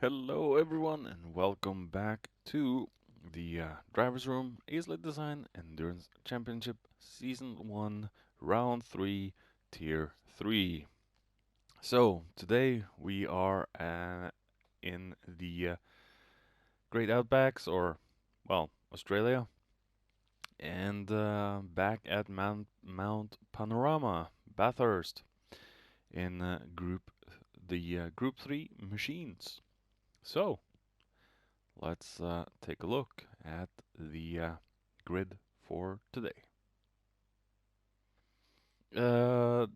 Hello everyone and welcome back to the Driver's Room Acelith Design Endurance Championship Season 1 Round 3 Tier 3. So today we are in the Great Outbacks or well Australia and back at Mount Panorama Bathurst in Group 3 machines. So let's take a look at the grid for today. Uh,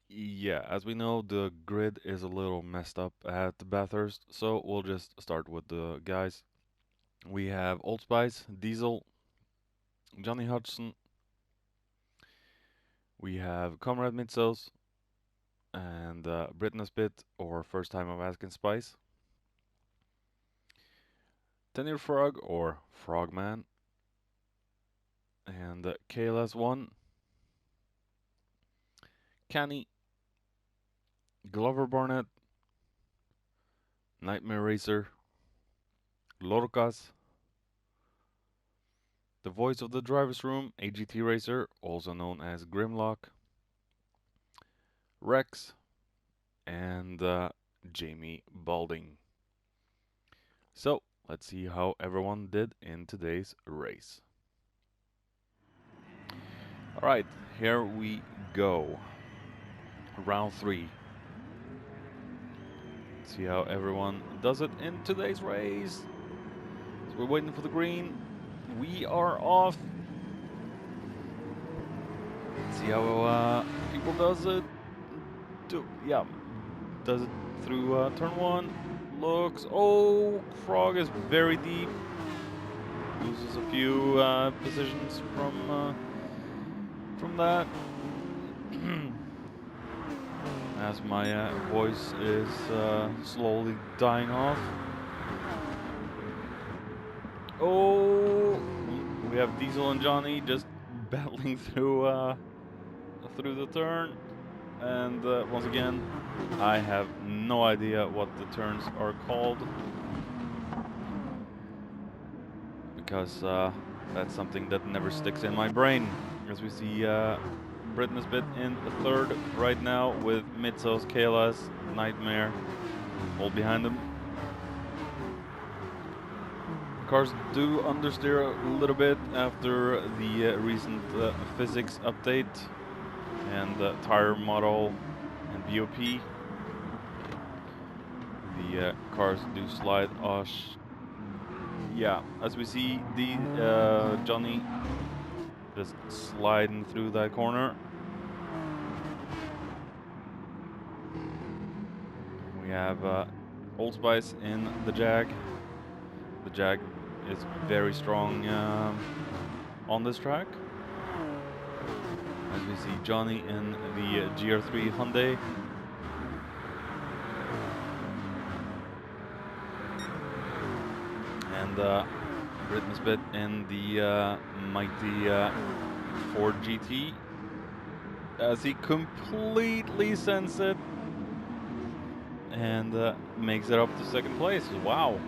yeah, as we know, the grid is a little messed up at Bathurst, so we'll just start with the guys. We have Old Spice, Diesel, Johnny Hodgson. We have Comrade Mitsos and Britney Spit, or First Time of Asking Spice. Tenure Frog, or Frogman. And KLS1. Canny, Glover Barnett, Nightmare Racer, Lorcas, the voice of the driver's room, AGT Racer, also known as Grimlock, Rex, and Jamie Balding. So, let's see how everyone did in today's race. Alright, here we go. Round 3. Let's see how everyone does it in today's race. So we're waiting for the green. We are off. Let's see how people does it. Does it through turn 1. Looks, Frog is very deep. Loses a few positions from that. As my voice is slowly dying off. We have Diesel and Johnny just battling through the turn, and once again, I have no idea what the turns are called because that's something that never sticks in my brain. As we see Britney Spit in third right now with Mitsos, KLS, Nightmare all behind them. Cars do understeer a little bit after the recent physics update and tire model and BOP. The cars do slide osh. Yeah, as we see the Johnny just sliding through that corner. We have Old Spice in the Jag. The Jag is very strong on this track. As we see Johnny in the GR3 Hyundai. And Britney Spit in the mighty Ford GT. As he completely sends it and makes it up to second place. Wow.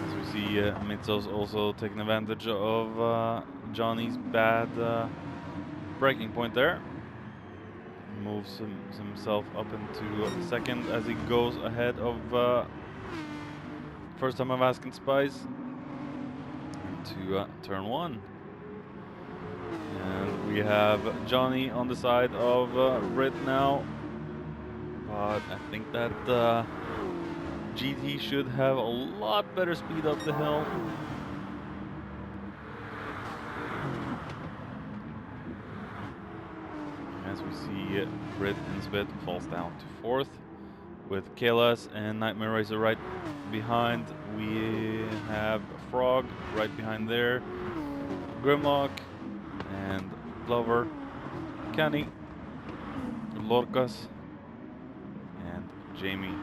As we see Mitsos also taking advantage of Johnny's bad braking point there. Moves himself up into second as he goes ahead of First Time of Asking Spice into turn 1. And we have Johnny on the side of Brit now, but I think that GT should have a lot better speed up the hill. As we see Brit and Spit falls down to 4th with KLS and Nightmare Racer right behind. We have Frog right behind there, Grimlock and Glover, Kenny, Lorcas, and Jamie.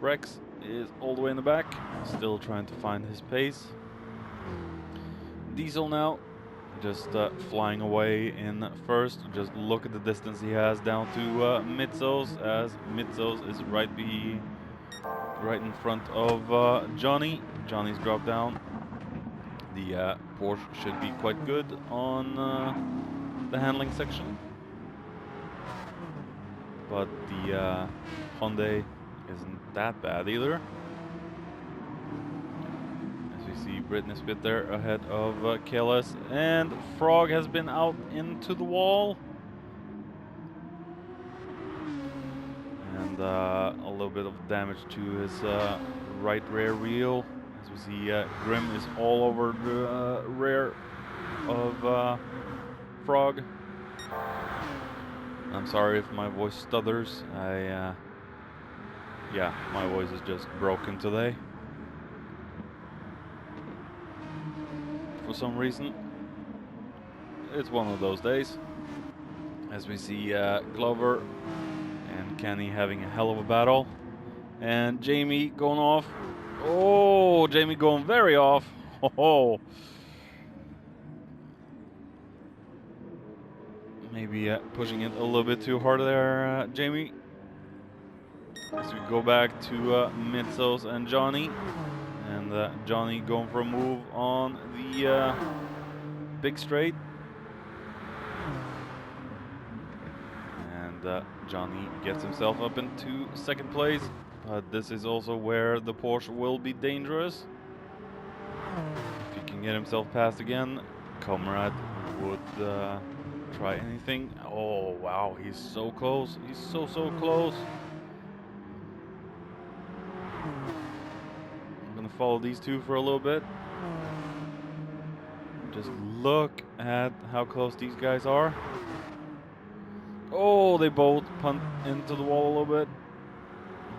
Rex is all the way in the back, still trying to find his pace. Diesel now just flying away in first. Just look at the distance he has down to Mitzos, as Mitzos is right in front of Johnny. Johnny's dropped down. The Porsche should be quite good on the handling section, but the Hyundai isn't that bad either. As we see Britney Spit there ahead of KLS, and Frog has been out into the wall. And a little bit of damage to his right rear wheel. As we see, Grim is all over the rear of Frog. I'm sorry if my voice stutters. Yeah, my voice is just broken today. For some reason. It's one of those days. As we see Glover and Kenny having a hell of a battle. And Jamie going off. Oh, Jamie going very off. Oh. Maybe pushing it a little bit too hard there, Jamie. As we go back to Mitzos and Johnny. And Johnny going for a move on the big straight. And Johnny gets himself up into second place. But this is also where the Porsche will be dangerous. If he can get himself past again, Comrade would try anything. Oh, wow, he's so close. He's so close. I'm gonna follow these two for a little bit. Just look at how close these guys are. Oh, they both punt into the wall a little bit.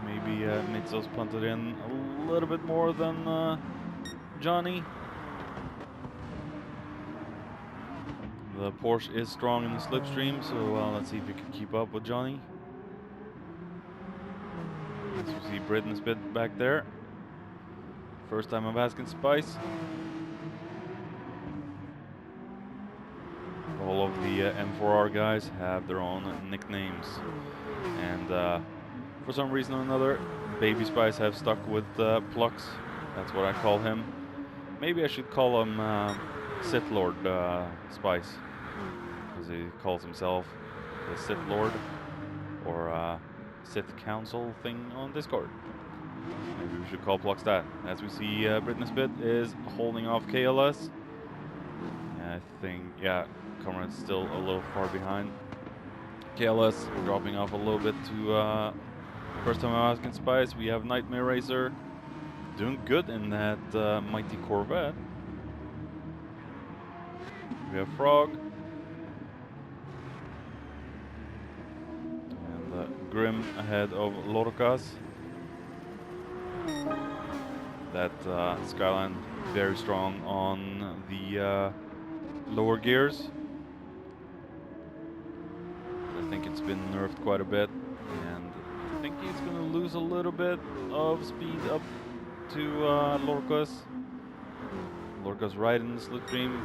Maybe Mitzos punted in a little bit more than Johnny. The Porsche is strong in the slipstream, so let's see if we can keep up with Johnny. As you see Britney Spit back there. First time I'm asking Spice. All of the M4R guys have their own nicknames. And for some reason or another, Baby Spice have stuck with Plux. That's what I call him. Maybe I should call him Sith Lord Spice, because he calls himself the Sith Lord, or Sith Council thing on Discord. Maybe we should call Plux that. As we see, Britney Spit is holding off KLS. I think, yeah, Comrade's still a little far behind. KLS dropping off a little bit to first time I'm asking Spice. We have Nightmare Racer doing good in that mighty Corvette. We have Frog. And Grim ahead of Lorcas. That Skyline very strong on the lower gears. I think it's been nerfed quite a bit, and I think he's going to lose a little bit of speed up to Lorcas. Lorcas right in the slipstream.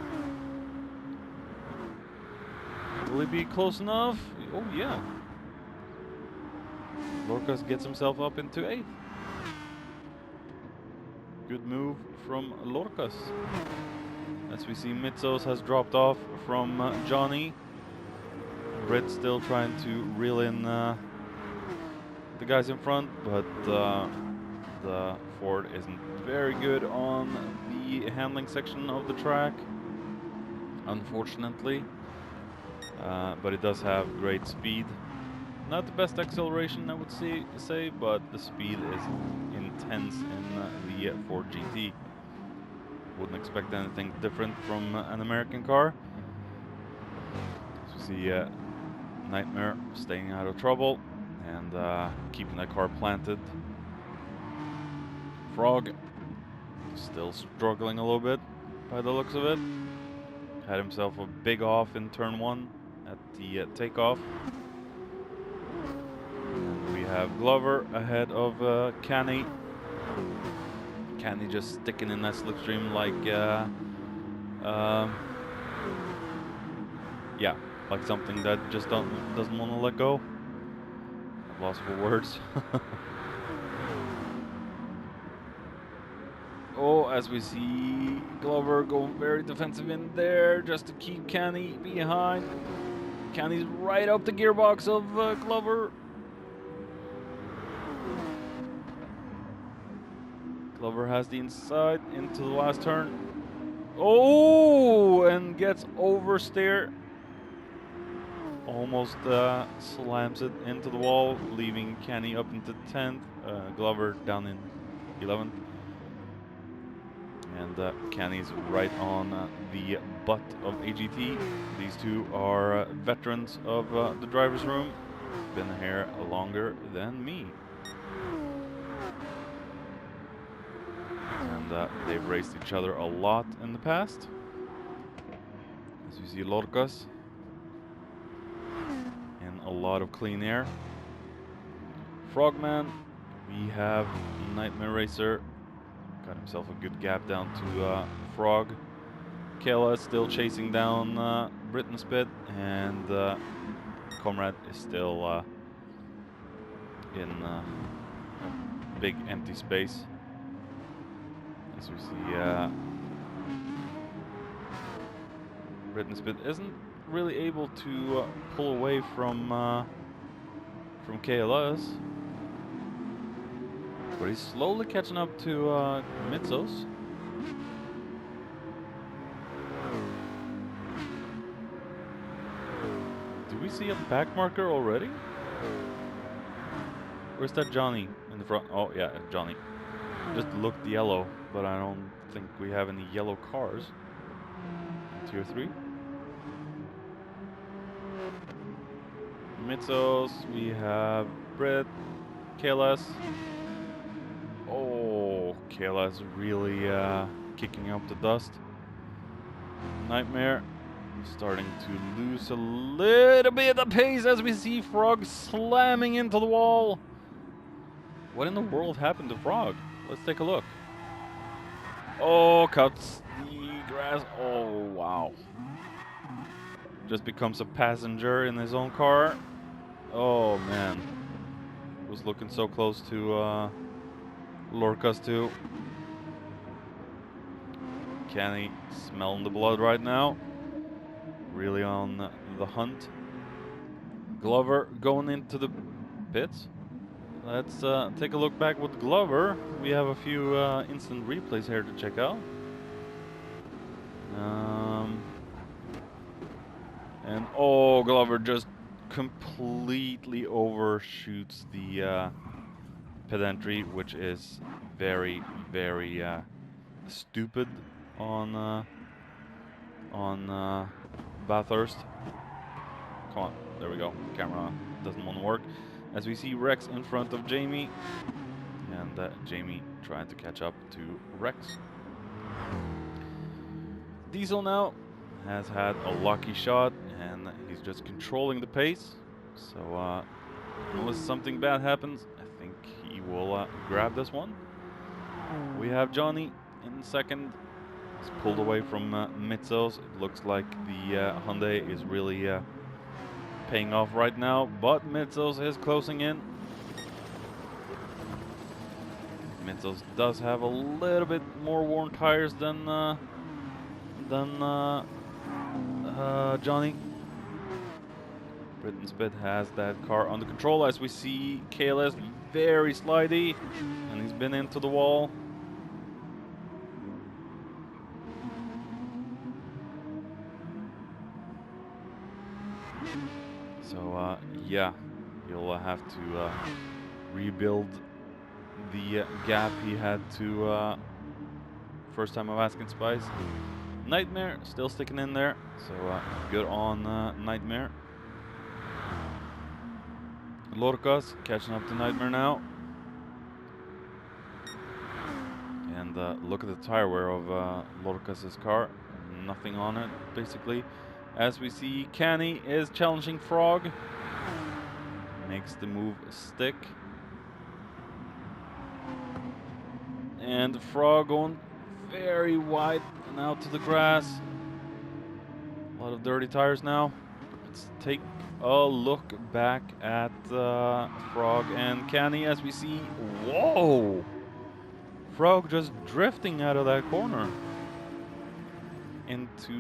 Will he be close enough? Oh yeah. Lorcas gets himself up into 8th. Good move from Lorcas. As we see, Mitzos has dropped off from Johnny. Brit still trying to reel in the guys in front, but the Ford isn't very good on the handling section of the track, unfortunately. But it does have great speed. Not the best acceleration, I would say, but the speed is intense in the Ford GT. Wouldn't expect anything different from an American car. So we see Nightmare staying out of trouble and keeping that car planted. Frog still struggling a little bit by the looks of it. Had himself a big off in turn 1 at the takeoff. And we have Glover ahead of Kenny. Kenny just sticking in that slipstream like yeah, like something that just doesn't want to let go. I've lost for words. Oh, as we see Glover going very defensive in there just to keep Kenny behind. Kenny's right up the gearbox of Glover. Glover has the inside into the last turn. Oh, and gets oversteer. Almost slams it into the wall, leaving Kenny up into 10th. Glover down in 11th. And Kenny's right on the butt of AGT. These two are veterans of the driver's room. Been here longer than me. And they've raced each other a lot in the past. As you see Lorcas in a lot of clean air. Frogman, we have Nightmare Racer. Got himself a good gap down to Frog. Kayla still chasing down Britain Spit, and Comrade is still in a big empty space. As we see, Britain Spit isn't really able to pull away from KLS. But he's slowly catching up to Mitzos. Do we see a back marker already? Or is that Johnny in the front? Oh yeah, Johnny. Just looked yellow, but I don't think we have any yellow cars. Tier 3. Mitzos, we have Brit, KLS. Oh, Kayla's really kicking up the dust. Nightmare starting to lose a little bit of pace as we see Frog slamming into the wall. What in the world happened to Frog? Let's take a look. Oh, cuts the grass. Oh, wow. Just becomes a passenger in his own car. Oh, man. Was looking so close to Lorcas too. Kenny smelling the blood right now. Really on the hunt. Glover going into the pits. Let's take a look back with Glover. We have a few instant replays here to check out. And oh, Glover just completely overshoots the pedantry, which is very, very stupid on Bathurst. Come on, there we go. Camera doesn't want to work. As we see Rex in front of Jamie, and Jamie trying to catch up to Rex. Diesel now has had a lucky shot, and he's just controlling the pace. So unless something bad happens, I think he will grab this one. We have Johnny in second. He's pulled away from Mitzos. It looks like the Hyundai is really paying off right now, but Mitzos is closing in. Mitzos does have a little bit more worn tires than Johnny. Britain Spit has that car under control as we see KLS very slidey, and he's been into the wall. So yeah, he'll have to rebuild the gap he had to first time of asking Spice. Nightmare still sticking in there, so good on Nightmare. Lorcas catching up to Nightmare now. And look at the tire wear of Lorcas' car. Nothing on it, basically. As we see, Kenny is challenging Frog. Makes the move stick. And Frog going very wide and out to the grass. A lot of dirty tires now. let's take a look back at Frog and Canny as we see, whoa! Frog just drifting out of that corner into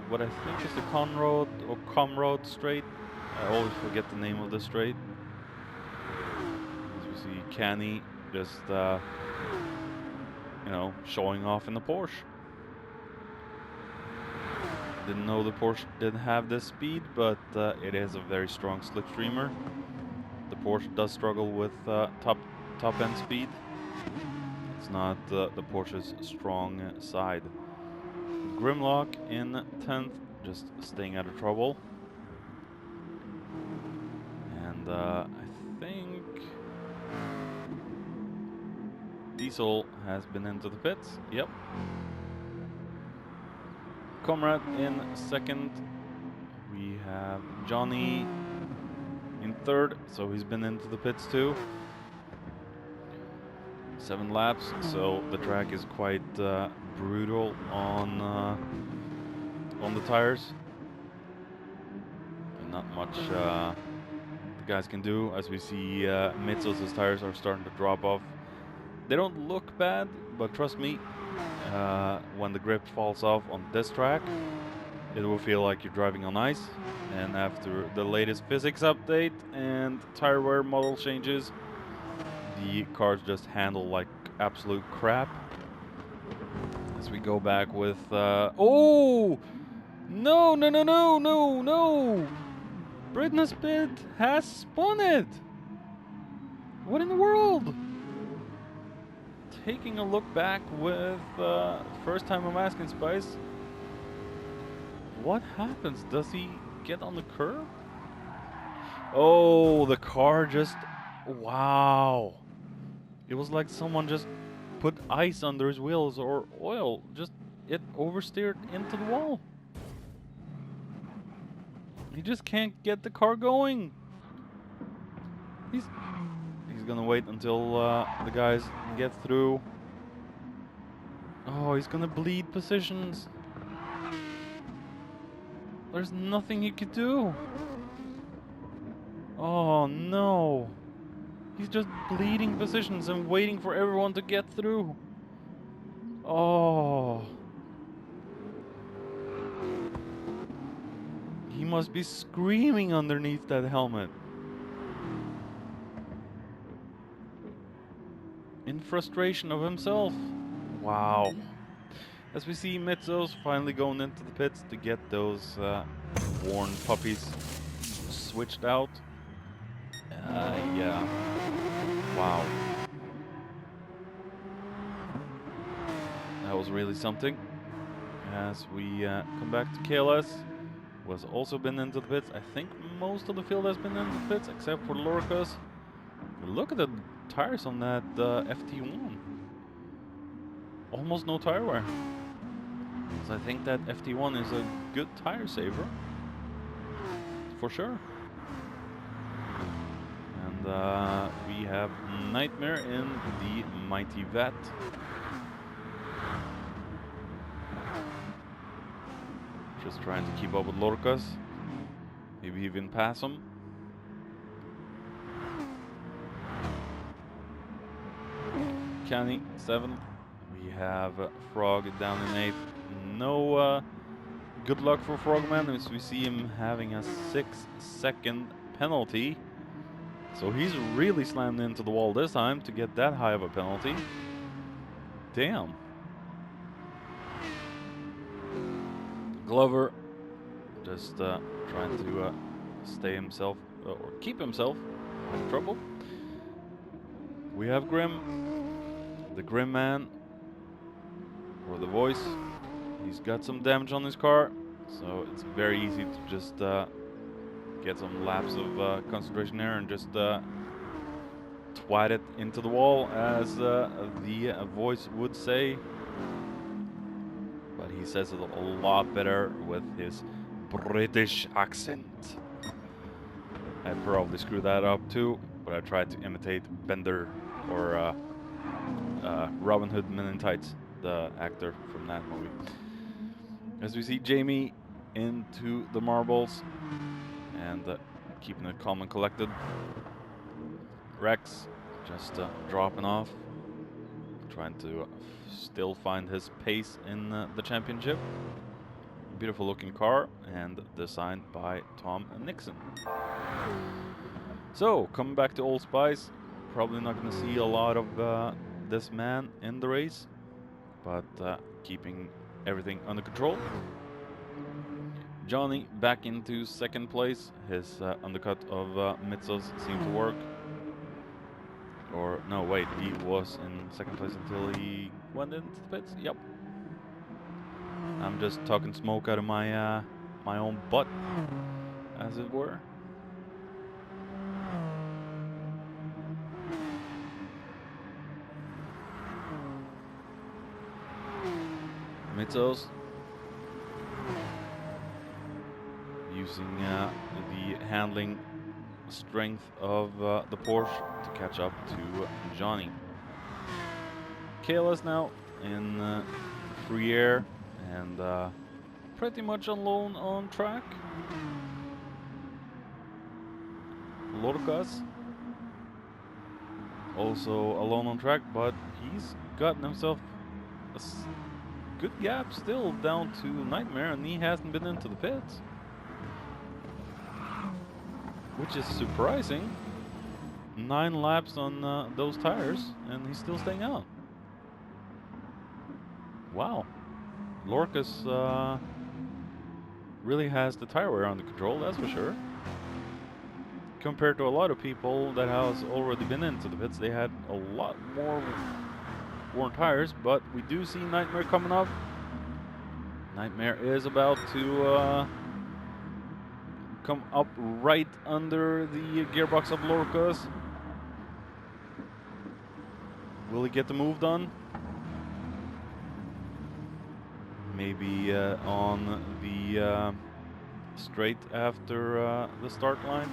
what I think is the Conrod or Comrade Strait. I always forget the name of the strait. As we see Canny just, you know, showing off in the Porsche. Didn't know the Porsche didn't have this speed, but it is a very strong slipstreamer. The Porsche does struggle with top end speed. It's not the Porsche's strong side. Grimlock in 10th, just staying out of trouble. And I think Diesel has been into the pits. Yep. Comrade in 2nd. We have Johnny in 3rd, so he's been into the pits too. 7 laps, so the track is quite brutal on the tires. And not much the guys can do. As we see, Mitsu's tires are starting to drop off. They don't look bad, but trust me, when the grip falls off on this track, it will feel like you're driving on ice. And after the latest physics update and tire wear model changes, the cars just handle like absolute crap. As we go back with oh no, Britney's pit has spun it. What in the world? Taking a look back with first time I'm asking Spice, what happens? Does he get on the curb? Oh, the car just, wow. It was like someone just put ice under his wheels or oil. Just, it oversteered into the wall. He just can't get the car going. He's gonna wait until the guys get through. Oh, he's gonna bleed positions. There's nothing he could do. Oh no. He's just bleeding positions and waiting for everyone to get through. Oh. He must be screaming underneath that helmet. In frustration of himself. Wow. As we see Mitsu's finally going into the pits to get those worn puppies switched out. Yeah. Wow. That was really something. As we come back to KLS, who has also been into the pits. I think most of the field has been in the pits except for Lorcas. Look at the tires on that FT1. Almost no tire wear. So I think that FT1 is a good tire saver. For sure. And we have Nightmare in the Mighty Vet. Just trying to keep up with Lorcas. Maybe even pass him. Canny, 7th. We have Frog down in 8th. No good luck for Frogman as we see him having a 6-second penalty. So he's really slammed into the wall this time to get that high of a penalty. Damn. Glover just trying to stay himself or keep himself out of trouble. We have Grim, the Grim Man, or the voice. He's got some damage on his car, so it's very easy to just get some laps of concentration there and just twat it into the wall, as the voice would say. But he says it a lot better with his British accent. I probably screwed that up too, but I tried to imitate Bender or Robin Hood Men in Tights, the actor from that movie. As we see Jamie into the marbles. and keeping it calm and collected. Rex just dropping off, trying to still find his pace in the championship. Beautiful looking car, and designed by Tom Nixon. So, coming back to Old Spice, probably not going to see a lot of this man in the race, but keeping everything under control. Johnny back into second place. His undercut of Mitsos seemed to work. Or, no, wait, he was in second place until he went into the pits? Yep. I'm just talking smoke out of my my own butt, as it were. Mitsos using the handling strength of the Porsche to catch up to Johnny. Kayla's now in free air and pretty much alone on track. Lorcas also alone on track, but he's gotten himself a good gap still down to Nightmare, and he hasn't been into the pits, which is surprising. 9 laps on those tires, and he's still staying out. Wow. Lorcas really has the tire wear under control, that's for sure. Compared to a lot of people that has already been into the pits, they had a lot more worn tires, but we do see Nightmare coming up. Nightmare is about to come up right under the gearbox of Lorcas. Will he get the move done? Maybe on the straight after the start line.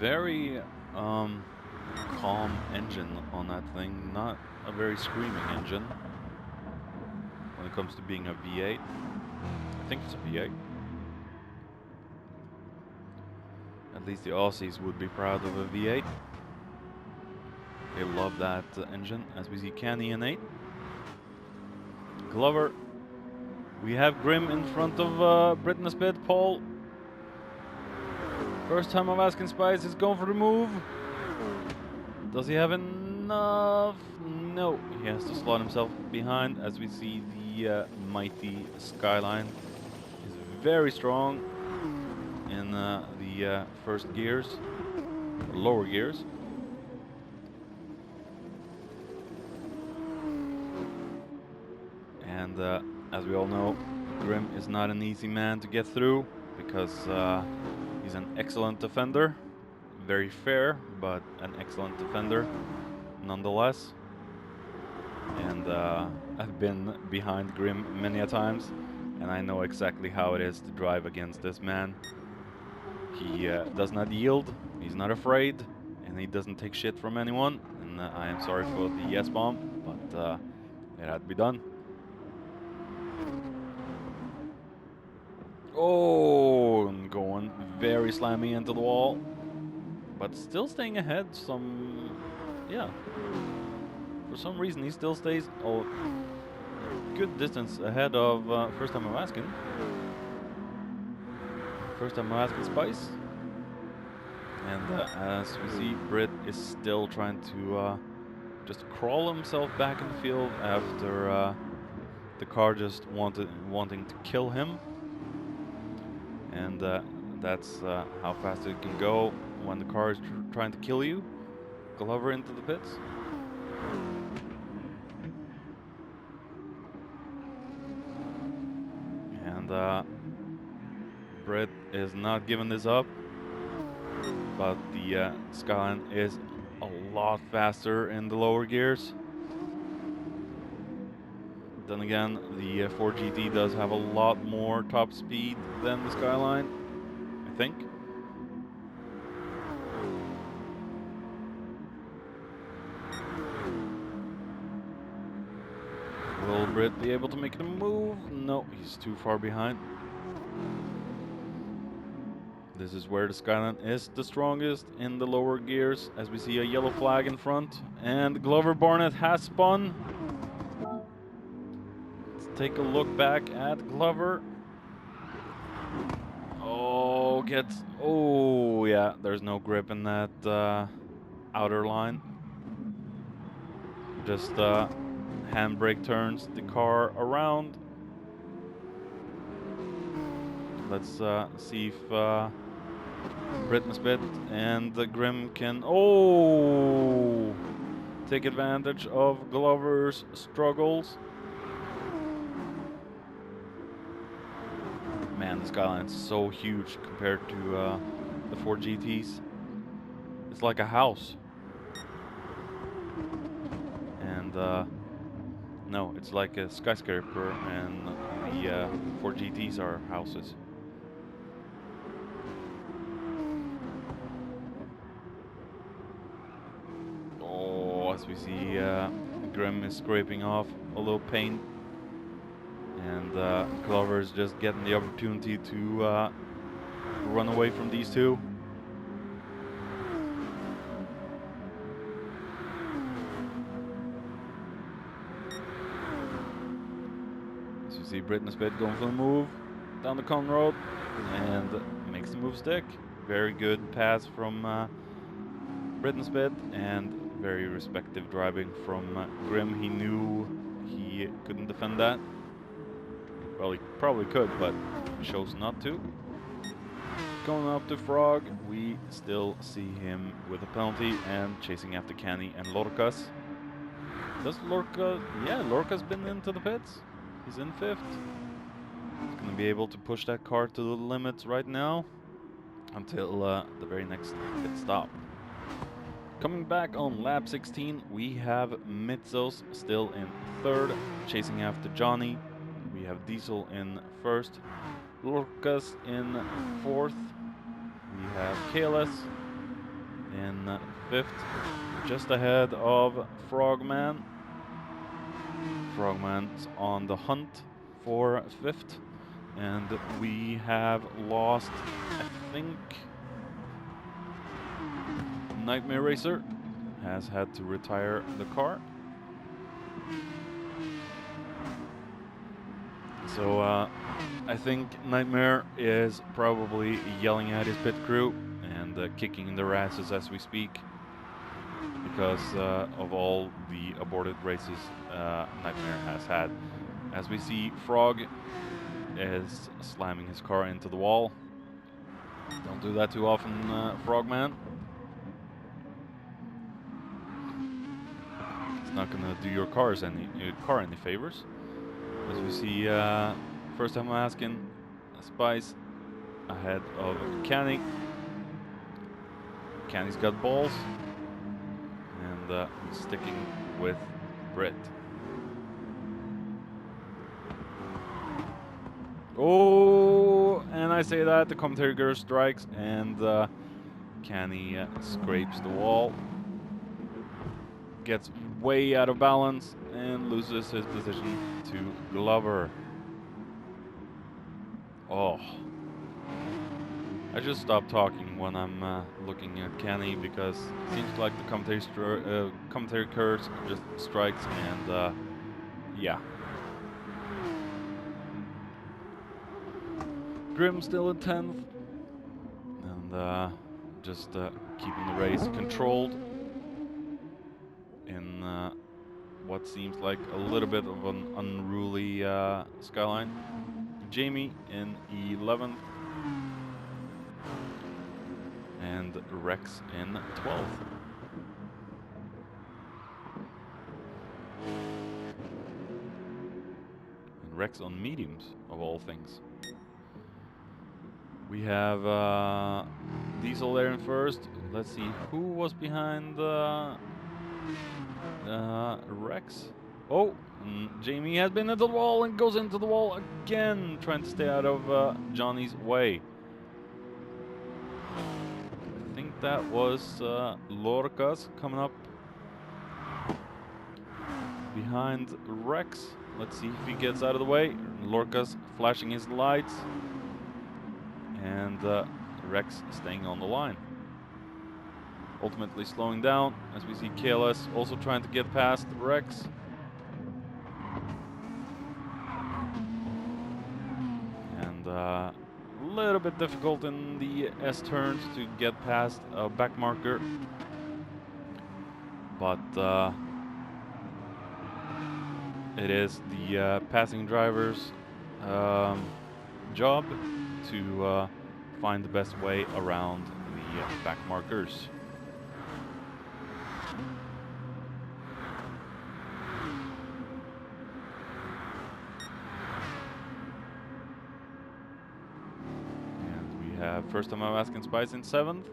Very calm engine on that thing, not a very screaming engine when it comes to being a V8. I think it's a V8. At least the Aussies would be proud of a V8. They love that engine, as we see Canny in 8. Glover. We have Grim in front of Britain Spit. Paul. First time I'm asking Spice is going for the move. Does he have enough? No, he has to slot himself behind, as we see the mighty Skyline is very strong in the first gears, or lower gears. And as we all know, Grim is not an easy man to get through, because he's an excellent defender. Very fair, but an excellent defender nonetheless. And I've been behind Grim many a times, and I know exactly how it is to drive against this man. He does not yield, he's not afraid, and he doesn't take shit from anyone. And I am sorry for the yes bomb, but it had to be done. Oh, and going very slammy into the wall, but still staying ahead some, yeah. For some reason, he still stays a good distance ahead of First Time I'm Asking. First Time I'm Asking Spice. And as we see, Britt is still trying to just crawl himself back in the field after the car just wanting to kill him. And that's how fast it can go when the car is trying to kill you. Glover into the pits. And Britt is not giving this up, but the the Skyline is a lot faster in the lower gears. Then again, the Ford GT does have a lot more top speed than the Skyline, I think. Will Britt be able to make the move? No, he's too far behind. This is where the Skyline is the strongest, in the lower gears, as we see a yellow flag in front. And Glover Barnett has spun. Let's take a look back at Glover. Oh, oh yeah, there's no grip in that outer line. Just handbrake turns the car around. Let's see if Britt Nesbitt and the Grimm can take advantage of Glover's struggles. Man, the Skyline's so huge compared to the Ford GTs. It's like a house. And no, it's like a skyscraper, and the Ford GTs are houses. Oh, as we see, Grimm is scraping off a little paint, and Glover is just getting the opportunity to run away from these two. As you see, Britt Nesbitt going for the move down the con road and makes the move stick. Very good pass from Britt Nesbitt, and very respective driving from Grimm. He knew he couldn't defend that. Well, he probably could, but chose not to. Going up to Frog, we still see him with a penalty and chasing after Kenny and Lorcas. Does Lorca? Yeah, Lorca's been into the pits. He's in 5th. He's going to be able to push that car to the limits right now until the very next pit stop. Coming back on lap 16, we have Mitzos still in 3rd, chasing after Johnny. We have Diesel in 1st, Lorcas in 4th. We have Kalis in 5th, just ahead of Frogman. Frogman's on the hunt for 5th, and we have lost, I think, Nightmare Racer has had to retire the car. So I think Nightmare is probably yelling at his pit crew and kicking their asses as we speak, because of all the aborted races Nightmare has had. As we see, Frog is slamming his car into the wall. Don't do that too often, Frogman. It's not gonna do your car any favors. As we see, first time asking Spice ahead of Kenny. Kenny's got balls, and sticking with Britt. Oh, and I say that the commentary girl strikes, and Kenny scrapes the wall, gets way out of balance, and loses his position to Glover. Oh, I just stopped talking when I'm looking at Kenny, because it seems like the commentary curse just strikes, and yeah. Grimm still in 10th, and just keeping the race controlled in what seems like a little bit of an unruly Skyline. Jamie in 11th, and Rex in 12th. And Rex on mediums, of all things. We have Diesel there in 1st, Let's see who was behind Rex. Oh, Jamie has been at the wall and goes into the wall again, trying to stay out of Johnny's way. I think that was Lorcas coming up behind Rex. Let's see if he gets out of the way. Lorcas flashing his lights, and Rex staying on the line. Ultimately slowing down as we see KLS also trying to get past Rex. And a little bit difficult in the S turns to get past a back marker. But it is the passing driver's job to find the best way around the back markers. First time I'm asking Spice in 7th.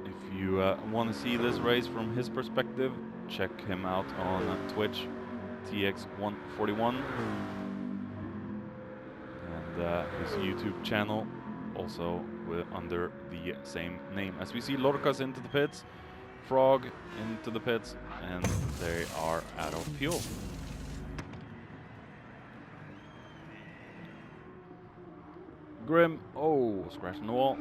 If you want to see this race from his perspective, check him out on Twitch, TX141, and his YouTube channel, also under the same name. As we see Lorcas into the pits, Frog into the pits, and they are out of fuel. Grim, oh, scratching the wall.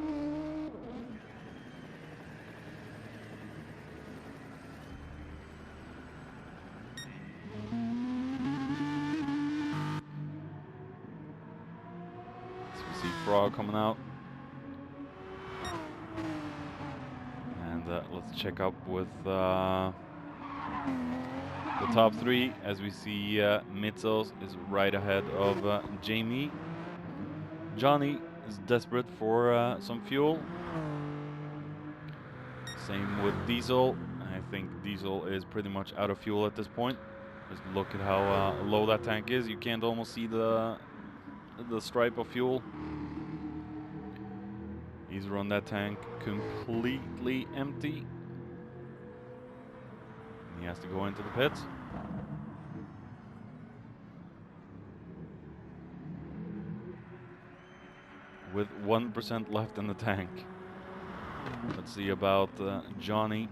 So we see Frog coming out. And let's check up with the top 3, as we see Mitzels is right ahead of Jamie. Johnny is desperate for some fuel. Same with Diesel. I think Diesel is pretty much out of fuel at this point. Just look at how low that tank is. You can't almost see the stripe of fuel. He's run that tank completely empty. He has to go into the pits. With 1% left in the tank. Let's see about Johnny.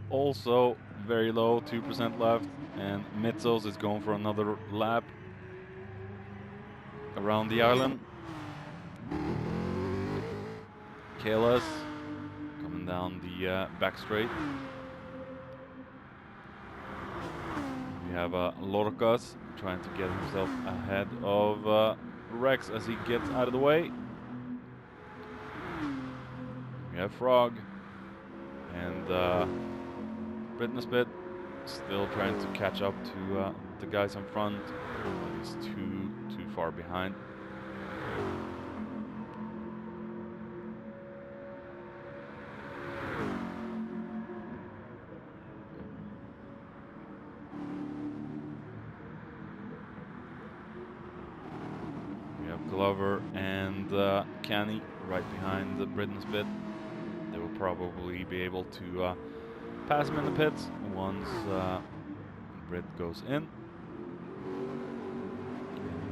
Also very low, 2% left, and Mitzels is going for another lap around the island. KLS coming down the back straight. We have Lorcas trying to get himself ahead of Rex as he gets out of the way. We have Frog and Britnespit still trying to catch up to the guys in front. He's too far behind. Glover and Canny right behind the Britnespit. They will probably be able to pass him in the pits once Brit goes in.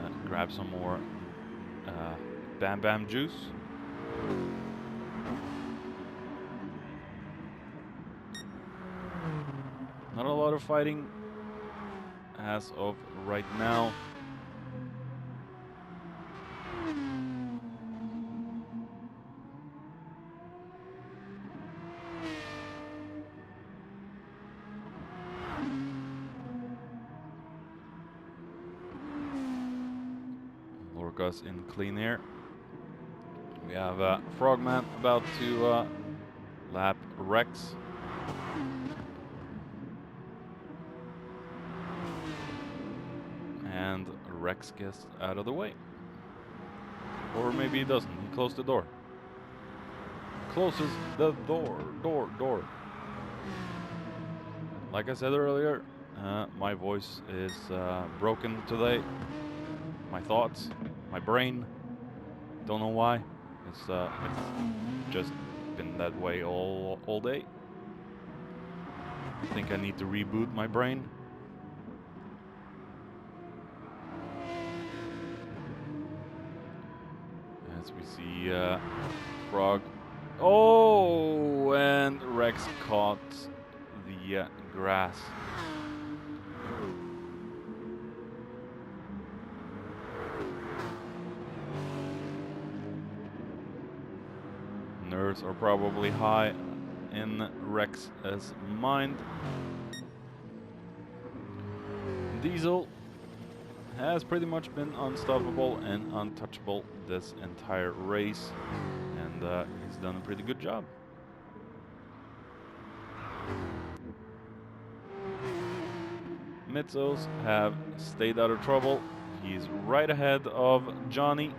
And grab some more Bam Bam juice. Not a lot of fighting as of right now. Lorcas in clean air. We have Frogman about to lap Rex. And Rex gets out of the way. Or maybe he doesn't. He closed the door. Closes the door. Like I said earlier, my voice is broken today. My thoughts. my brain. Don't know why. It's just been that way all day. I think I need to reboot my brain. As we see Frog. Oh, and Rex caught the grass. Nerves are probably high in Rex's mind. Diesel has pretty much been unstoppable and untouchable this entire race, and he's done a pretty good job. Mitzos have stayed out of trouble. He's right ahead of Johnny.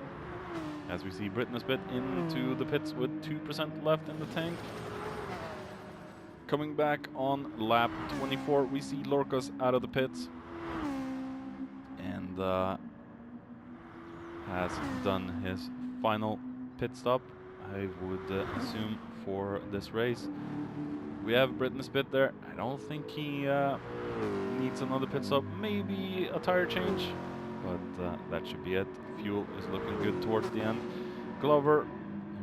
As we see Britnespit into the pits with 2% left in the tank. Coming back on lap 24, we see Lorcas out of the pits. And has done his final pit stop, I would assume, for this race. We have Britnespit there. I don't think he needs another pit stop. Maybe a tire change. But that should be it. Fuel is looking good towards the end. Glover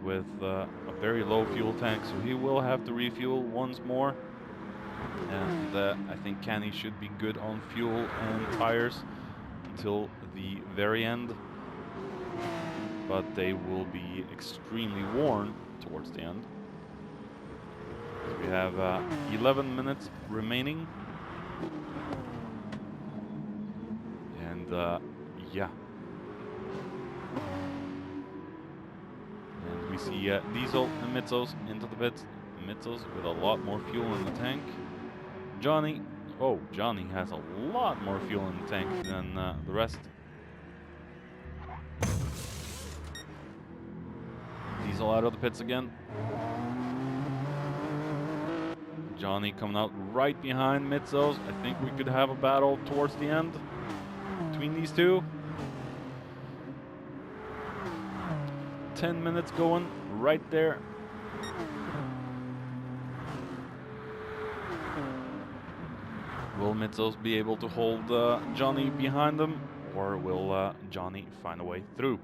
with a very low fuel tank, so he will have to refuel once more. And I think Kenny should be good on fuel and tires until the very end. But they will be extremely worn towards the end. We have 11 minutes remaining. And yeah. And we see Diesel and Mitzos into the pits. Mitzos with a lot more fuel in the tank. Johnny has a lot more fuel in the tank than the rest. Diesel out of the pits again. Johnny coming out right behind Mitzos. I think we could have a battle towards the end between these two. 10 minutes going right there. Will Mitzos be able to hold Johnny behind them, or will Johnny find a way through?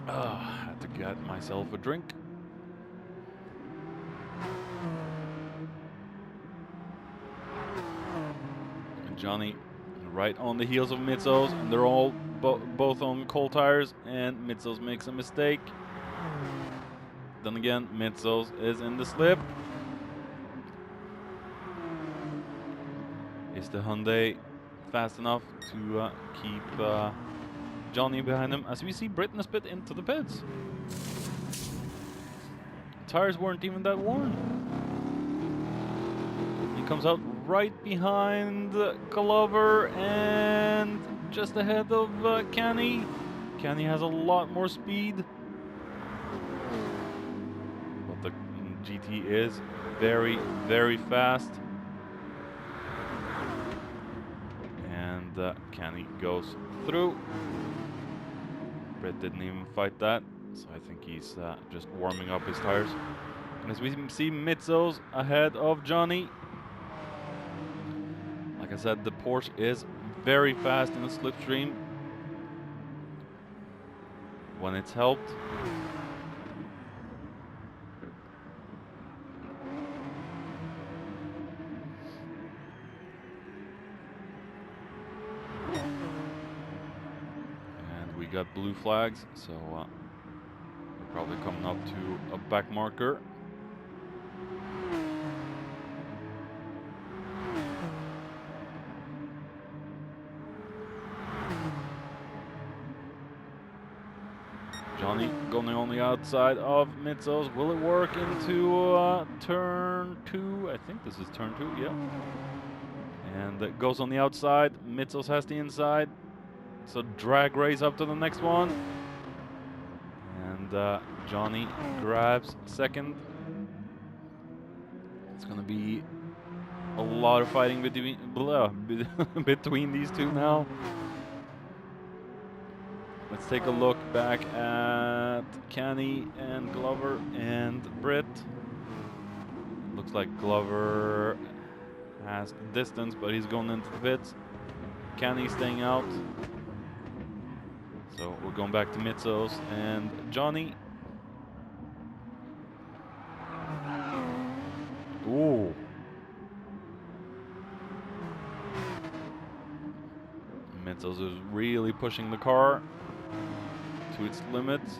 Had to get myself a drink. And Johnny right on the heels of Mitzos, and they're all both on cold tires, and Mitzos makes a mistake. Then again, Mitzos is in the slip. Is the Hyundai fast enough to keep Johnny behind him? As we see Britnespit into the pits. Tires weren't even that worn. He comes out right behind Glover and just ahead of Kenny. Kenny has a lot more speed. But the GT is very, very fast. And Kenny goes through. Britt didn't even fight that, so I think he's just warming up his tires. And as we see Mitzos ahead of Johnny. Like I said, the Porsche is very fast in the slipstream when it's helped. And we got blue flags, so we're probably coming up to a back marker. Johnny going on the outside of Mitzos. Will it work into turn 2? I think this is turn 2, yeah. And it goes on the outside. Mitzos has the inside. So drag race up to the next one. And Johnny grabs second. It's going to be a lot of fighting between between these two now. Let's take a look back at Kenny and Glover and Britt. Looks like Glover has the distance, but he's going into the pits. Kenny staying out. So we're going back to Mitzos and Johnny. Ooh. Mitzos is really pushing the car to its limits.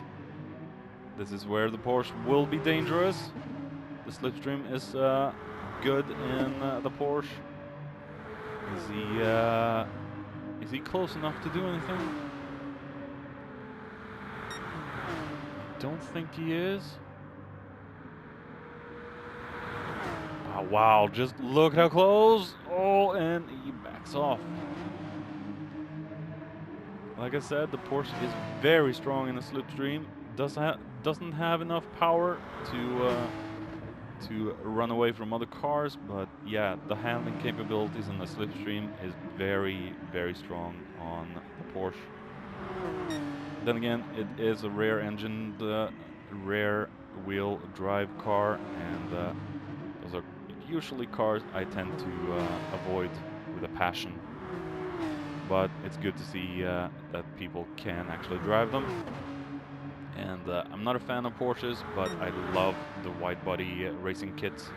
This is where the Porsche will be dangerous. The slipstream is good in the Porsche. Is he close enough to do anything? I don't think he is. Oh, wow, just look how close. Oh, and he backs off. Like I said, the Porsche is very strong in the slipstream. Doesn't have enough power to run away from other cars, but yeah, the handling capabilities in the slipstream is very, very strong on the Porsche. Then again, it is a rear-engined, rear-wheel-drive car, and those are usually cars I tend to avoid with a passion. But it's good to see that people can actually drive them. And I'm not a fan of Porsches, but I love the wide body racing kits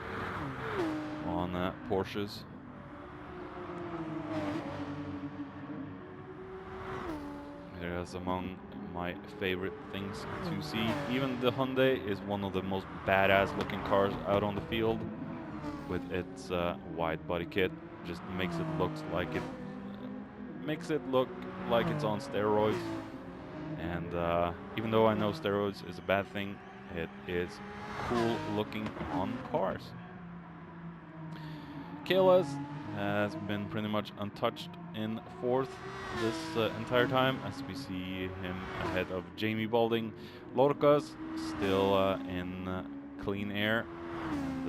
on Porsches. It is among my favorite things to see. Even the Hyundai is one of the most badass looking cars out on the field with its wide body kit. Just makes it look like it's on steroids. And even though I know steroids is a bad thing, it is cool looking on cars. Kalas has been pretty much untouched in fourth this entire time, as we see him ahead of Jamie Balding. Lorcas still in clean air and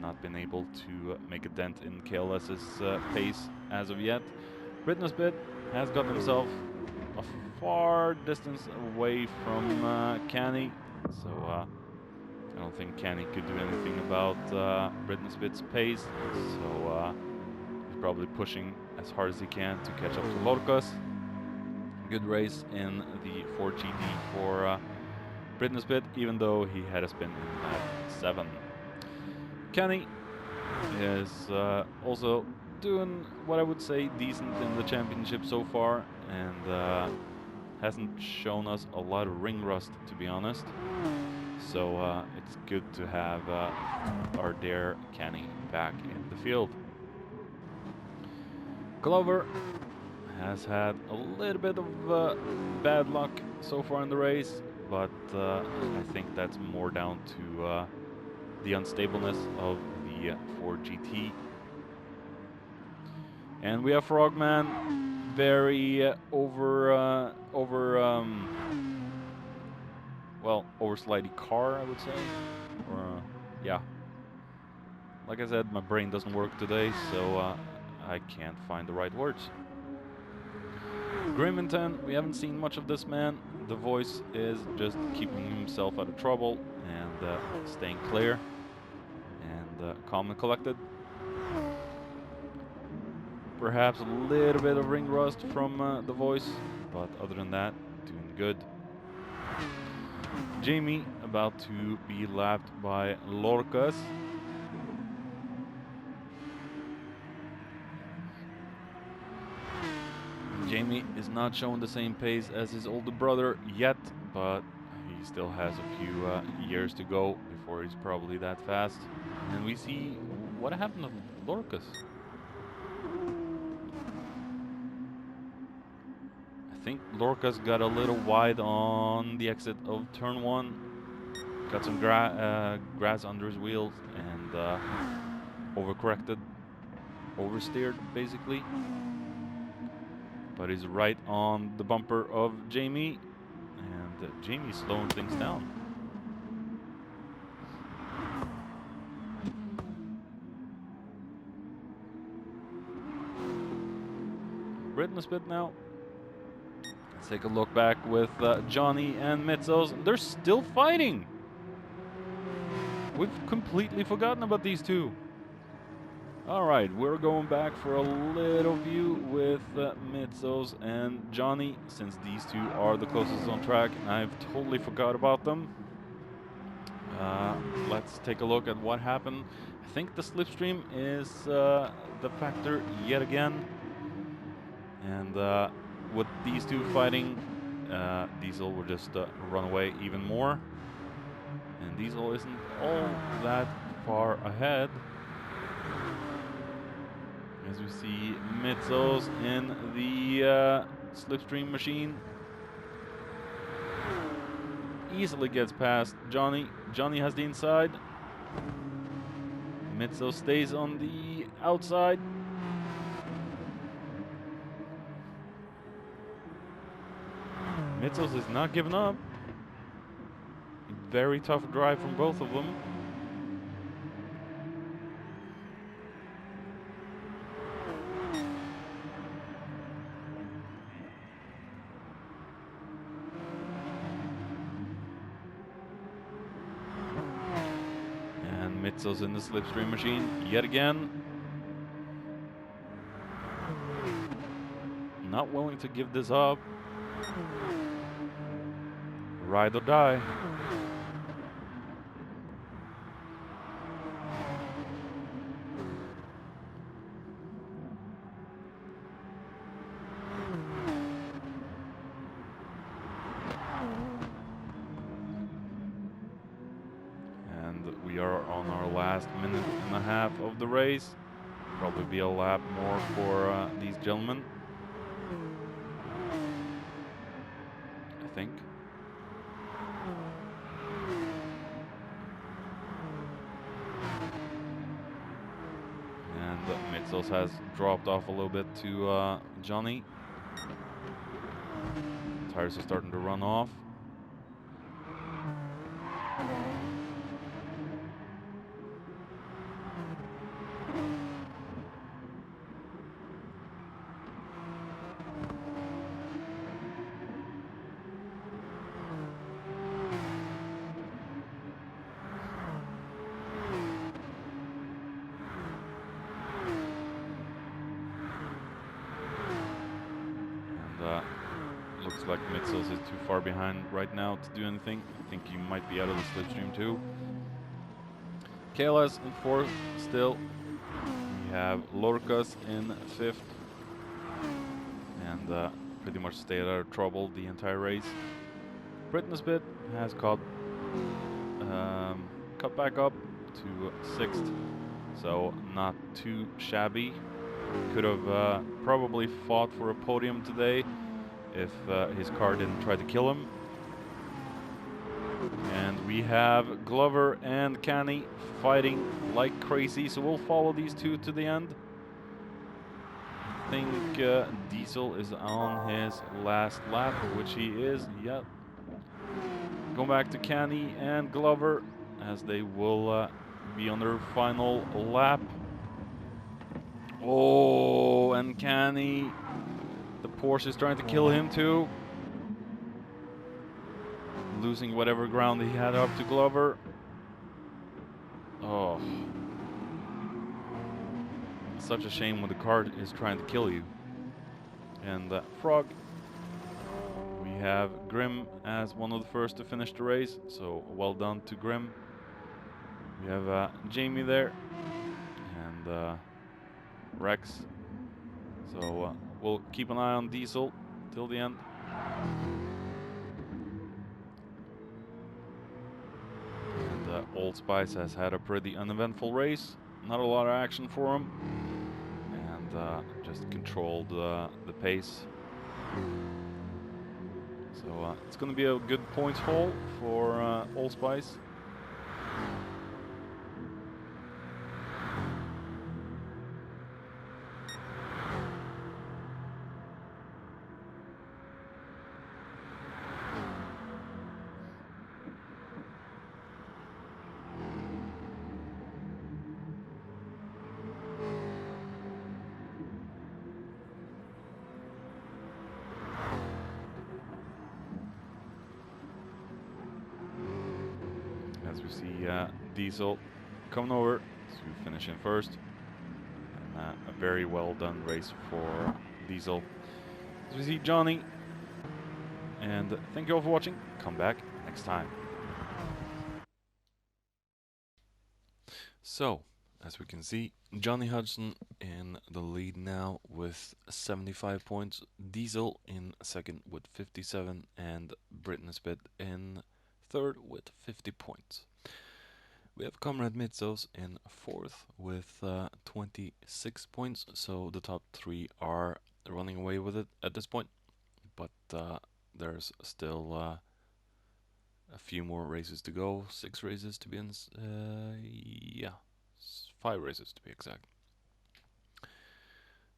not been able to make a dent in Kalas's pace as of yet. Britnessbit has got himself a far distance away from Canny, so I don't think Canny could do anything about Britnessbit's pace, so he's probably pushing as hard as he can to catch up to Lorcas. Good race in the Ford GT for Britnessbit, even though he had a spin in lap 7. Canny is also doing what I would say decent in the championship so far, and hasn't shown us a lot of ring rust, to be honest. So it's good to have our dear Kenny back in the field. Glover has had a little bit of bad luck so far in the race, but I think that's more down to the unstableness of the Ford GT. And we have Frogman, very overslidey car, I would say. Or yeah. Like I said, my brain doesn't work today, so I can't find the right words. Grimmington, we haven't seen much of this man. The voice is just keeping himself out of trouble and staying clear and calm and collected. Perhaps a little bit of ring rust from the voice, but other than that, doing good. Jamie about to be lapped by Lorcas. Jamie is not showing the same pace as his older brother yet, but he still has a few years to go before he's probably that fast. And we see what happened to Lorcas. I think Lorcas got a little wide on the exit of turn 1, got some grass under his wheels, and overcorrected, oversteered basically. But he's right on the bumper of Jamie, and Jamie's slowing things down. Britney's bit now. Let's take a look back with Johnny and Mitzos. They're still fighting. We've completely forgotten about these two. Alright, we're going back for a little view with Mitzos and Johnny, since these two are the closest on track, and I've totally forgot about them. Let's take a look at what happened. I think the slipstream is the factor yet again. And with these two fighting, Diesel will just run away even more. And Diesel isn't all that far ahead. As we see Mitzos in the slipstream machine. Easily gets past Johnny. Johnny has the inside. Mitzos stays on the outside. Mitzos is not giving up. Very tough drive from both of them. And Mitzos in the slipstream machine yet again. Not willing to give this up. Ride or die. And we are on our last minute and a half of the race. Probably be a lap more for these gentlemen, I think. And Mitzos has dropped off a little bit to Johnny. Tires are starting to run off. Looks like Mitzos is too far behind right now to do anything. I think he might be out of the slipstream too. KLS in 4th still. We have Lorcas in 5th. And pretty much stayed out of trouble the entire race. Britney's bit has cut back up to 6th. So not too shabby. Could have probably fought for a podium today if his car didn't try to kill him. And we have Glover and Canny fighting like crazy, so we'll follow these two to the end. I think Diesel is on his last lap, which he is, yep. Going back to Canny and Glover as they will be on their final lap. Oh, and Canny, the Porsche is trying to kill him too. Losing whatever ground he had up to Glover. Oh. Such a shame when the car is trying to kill you. And Frog. We have Grim as one of the first to finish the race. So well done to Grim. We have Jamie there. And Rex. So we'll keep an eye on Diesel till the end. And Old Spice has had a pretty uneventful race. Not a lot of action for him. And just controlled the pace. So it's going to be a good points haul for Old Spice. we see Diesel coming over to finish in first. And a very well done race for Diesel. As we see Johnny. And thank you all for watching. Come back next time. So, as we can see, Johnny Hudson in the lead now with 75 points, Diesel in second with 57, and Britton Spit in third with 50 points. We have Comrade Mitzos in fourth with 26 points, so the top three are running away with it at this point, but there's still a few more races to go, 6 races to be in, yeah, 5 races to be exact.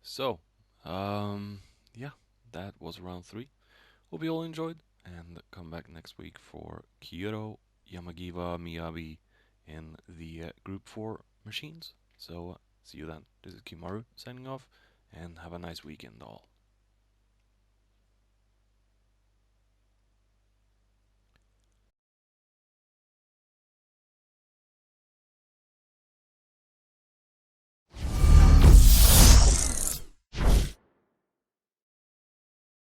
So, yeah, that was round 3. Hope you all enjoyed, and come back next week for Kyoto, Yamagiwa, Miyabi in the Group 4 machines. So, see you then. This is Kimaru signing off, and have a nice weekend all.